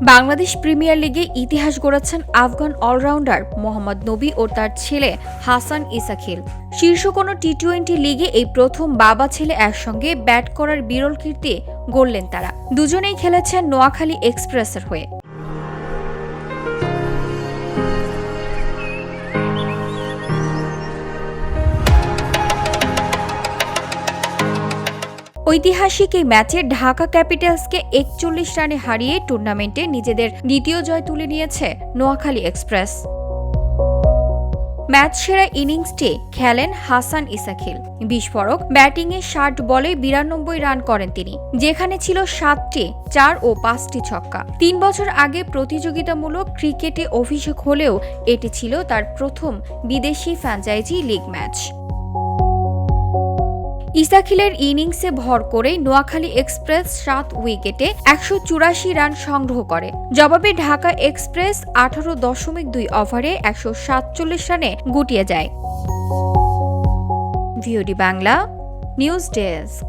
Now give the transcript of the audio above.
Bangladesh premier লিগে ইতিহাস গড়েছেন আফগান অলরাউন্ডার মোহাম্মদ নবী ও তার ছেলে হাসান ইসাখিল। শীর্ষ কোনো টি-20 লিগে এই প্রথম বাবা ছেলে একসঙ্গে ব্যাট করার বিরল কীর্তি গড়লেন তারা। দুজনেই খেলেছেন নোয়াখালী এক্সপ্রেসের হয়ে। ঐতিহাসিক এই ম্যাচে ঢাকা ক্যাপিটালসকে ৪১ রানে হারিয়ে টুর্নামেন্টে নিজেদের দ্বিতীয় জয় তুলে নিয়েছে নোয়াখালী এক্সপ্রেস। ম্যাচ সেরা ইনিংসটি খেলেন হাসান ইসাখিল। বিস্ফোরক ব্যাটিংয়ে ৬০ বলে ৯২ রান করেন তিনি, যেখানে ছিল ৭টি ৪ ও ৫টি ছক্কা। ৩ বছর আগে প্রতিযোগিতামূলক ক্রিকেটে অভিষেক হলেও এটি ছিল তার প্রথম বিদেশি ফ্র্যাঞ্চাইজি লিগ ম্যাচ। ইসাখিলের ইনিংসে ভর করে নোয়াখালী এক্সপ্রেস ৭ উইকেটে ১৮৪ রান সংগ্রহ করে। জবাবে ঢাকা এক্সপ্রেস ১৮.২ ওভারে ১৪৭ রানে গুটিয়ে যায়। VOD Bangla news desk.